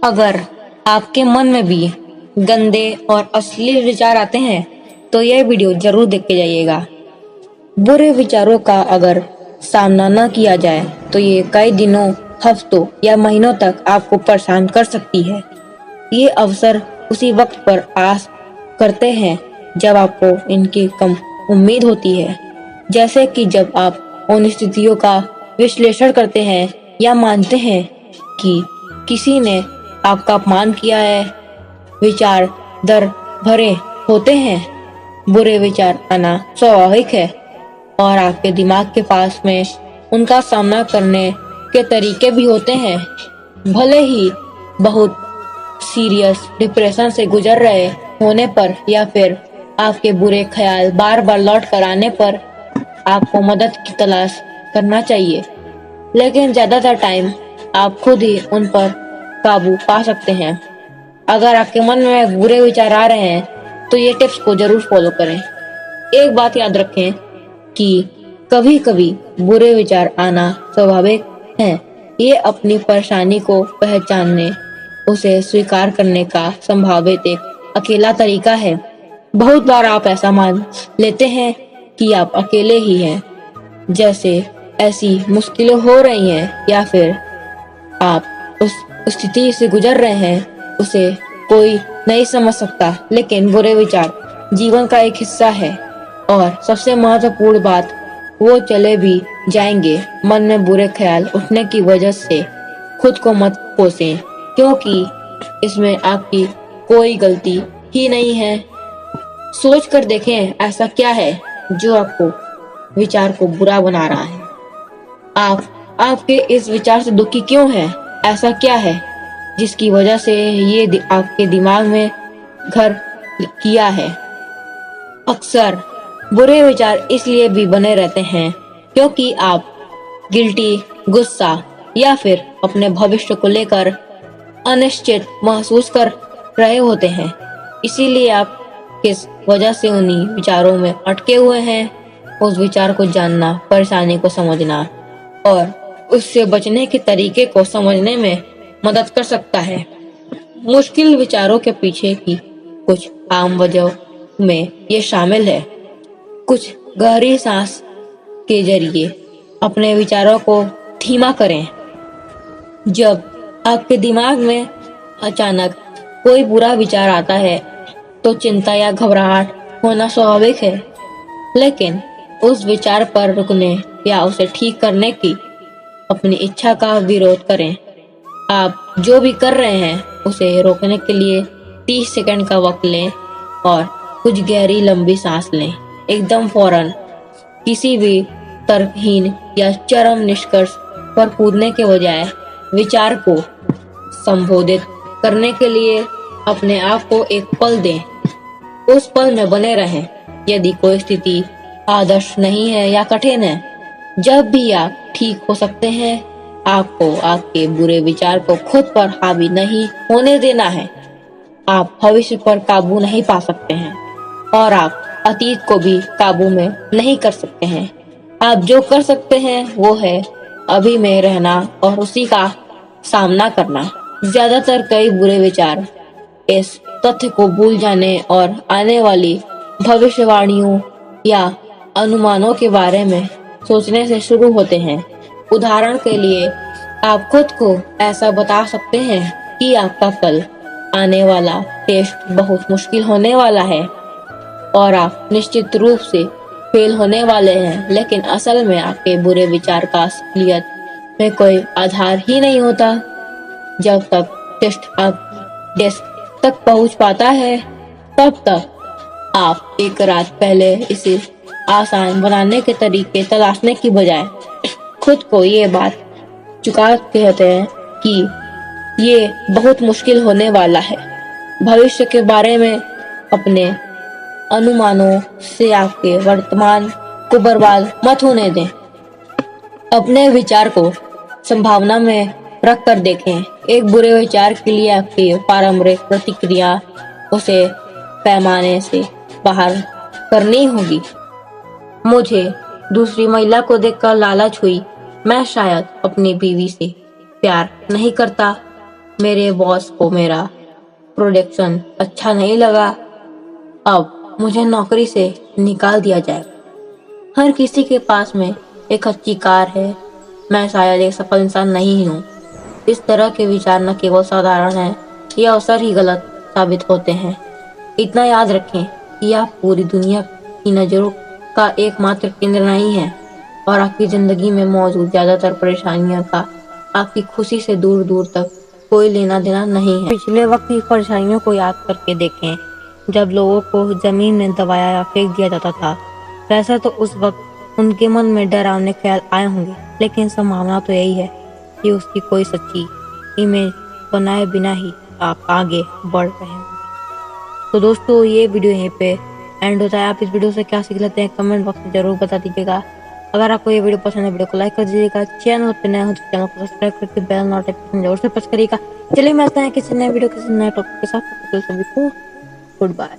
अगर आपके मन में भी गंदे और अश्लील विचार आते हैं तो यह वीडियो जरूर देख के जाइएगा। बुरे विचारों का अगर सामना न किया जाए तो ये कई दिनों, हफ्तों या महीनों तक आपको परेशान कर सकती है। ये अवसर उसी वक्त पर आस करते हैं जब आपको इनकी कम उम्मीद होती है, जैसे कि जब आप उन स्थितियों का विश्लेषण करते हैं या मानते हैं कि किसी ने आपका अपमान किया है। विचार डर भरे होते हैं। बुरे विचार आना स्वाभाविक है और आपके दिमाग के पास में उनका सामना करने के तरीके भी होते हैं। भले ही बहुत सीरियस डिप्रेशन से गुजर रहे होने पर या फिर आपके बुरे ख्याल बार बार लौट कर आने पर आपको मदद की तलाश करना चाहिए, लेकिन ज्यादातर टाइम आप खुद ही उन पर काबू पा सकते हैं। अगर आपके मन में बुरे विचार आ रहे हैं तो ये टिप्स को जरूर फॉलो करें। एक बात याद रखें कि कभी कभी बुरे विचार आना स्वाभाविक है। ये अपनी परेशानी को पहचानने, उसे स्वीकार करने का संभावित एक अकेला तरीका है। बहुत बार आप ऐसा मान लेते हैं कि आप अकेले ही हैं, जैसे ऐसी मुश्किलें हो रही हैं या फिर आप उस स्थिति से गुजर रहे हैं उसे कोई नहीं समझ सकता। लेकिन बुरे विचार जीवन का एक हिस्सा है और सबसे महत्वपूर्ण बात, वो चले भी जाएंगे। मन में बुरे ख्याल उठने की वजह से खुद को मत कोसें, क्योंकि इसमें आपकी कोई गलती ही नहीं है। सोच कर देखें, ऐसा क्या है जो आपको विचार को बुरा बना रहा है। आपके इस विचार से दुखी क्यों हैं? ऐसा क्या है जिसकी वजह से ये आपके दिमाग में घर किया है? अक्सर बुरे विचार इसलिए भी बने रहते हैं क्योंकि आप गिल्टी, गुस्सा या फिर अपने भविष्य को लेकर अनिश्चित महसूस कर रहे होते हैं। इसीलिए आप किस वजह से उन्हीं विचारों में अटके हुए हैं, उस विचार को जानना, परेशानी को समझना और उससे बचने के तरीके को समझने में मदद कर सकता है। मुश्किल विचारों के पीछे की कुछ आम वजहों में ये शामिल है। कुछ गहरी सांस के जरिए अपने विचारों को धीमा करें। जब आपके दिमाग में अचानक कोई बुरा विचार आता है तो चिंता या घबराहट होना स्वाभाविक है, लेकिन उस विचार पर रुकने या उसे ठीक करने की अपनी इच्छा का विरोध करें। आप जो भी कर रहे हैं उसे रोकने के लिए 30 सेकंड का वक्त लें और कुछ गहरी लंबी सांस लें। एकदम फौरन किसी भी तर्कहीन या चरम निष्कर्ष पर कूदने के बजाय विचार को संबोधित करने के लिए अपने आप को एक पल दें। उस पल में बने रहें। यदि कोई स्थिति आदर्श नहीं है या कठिन है, जब भी आप ठीक हो सकते हैं, आपको आपके बुरे विचार को खुद पर हावी नहीं होने देना है। आप भविष्य पर काबू नहीं पा सकते हैं और आप अतीत को भी काबू में नहीं कर सकते हैं। आप जो कर सकते हैं वो है अभी में रहना और उसी का सामना करना। ज्यादातर कई बुरे विचार इस तथ्य को भूल जाने और आने वाली भविष्यवाणियों या अनुमानों के बारे में सोचने से शुरू होते हैं। उदाहरण के लिए, आप खुद को ऐसा बता सकते हैं कि आपका कल आने वाला टेस्ट बहुत मुश्किल होने वाला है और आप निश्चित रूप से फेल होने वाले हैं, लेकिन असल में आपके बुरे विचार का असलियत में कोई आधार ही नहीं होता। जब तक टेस्ट आप डेस्क तक पहुंच पाता है, तब तक आप एक रात पहले इसे आसान बनाने के तरीके तलाशने की बजाय खुद को ये बात चुका कहते हैं कि ये बहुत मुश्किल होने वाला है। भविष्य के बारे में अपने अनुमानों से आपके वर्तमान को बर्बाद मत होने दें। अपने विचार को संभावना में रख कर देखें। एक बुरे विचार के लिए आपकी पारंपरिक प्रतिक्रिया उसे पैमाने से बाहर करनी होगी। मुझे दूसरी महिला को देखकर लालच हुई। मैं शायद अपनी बीवी से प्यार नहीं करता। मेरे बॉस को मेरा प्रोडक्शन अच्छा नहीं लगा, अब मुझे नौकरी से निकाल दिया जाए। हर किसी के पास में एक अच्छी कार है, मैं शायद एक सफल इंसान नहीं हूँ। इस तरह के विचार न केवल साधारण हैं, ये अवसर ही गलत साबित होते हैं। इतना याद रखें कि आप पूरी दुनिया की नज़रों का एकमात्र केंद्र नहीं है और आपकी जिंदगी में मौजूद ज्यादातर परेशानियों का आपकी खुशी से दूर दूर तक कोई लेना देना नहीं है। पिछले वक्त की परेशानियों को याद करके देखें, जब लोगों को जमीन में दबाया या फेंक दिया जाता था। वैसा तो उस वक्त उनके मन में डरावने ख्याल आए होंगे, लेकिन संभावना तो यही है कि उसकी कोई सच्ची इमेज बनाए बिना ही आप आगे बढ़ रहे हैं। तो दोस्तों, ये वीडियो यहीं पे एंड होता है। आप इस वीडियो से क्या सीख लेते हैं कमेंट बॉक्स में जरूर बता दीजिएगा। अगर आपको ये वीडियो पसंद है, वीडियो को लाइक कर दीजिएगा। चैनल पर नया हो तो चैनल को सब्सक्राइब करके बेल नोटिफिकेशन जरूर से प्रेस करिएगा। चलिए मिलते हैं किसी नए वीडियो किसी नए टॉपिक के साथ। सभी को गुड बाय।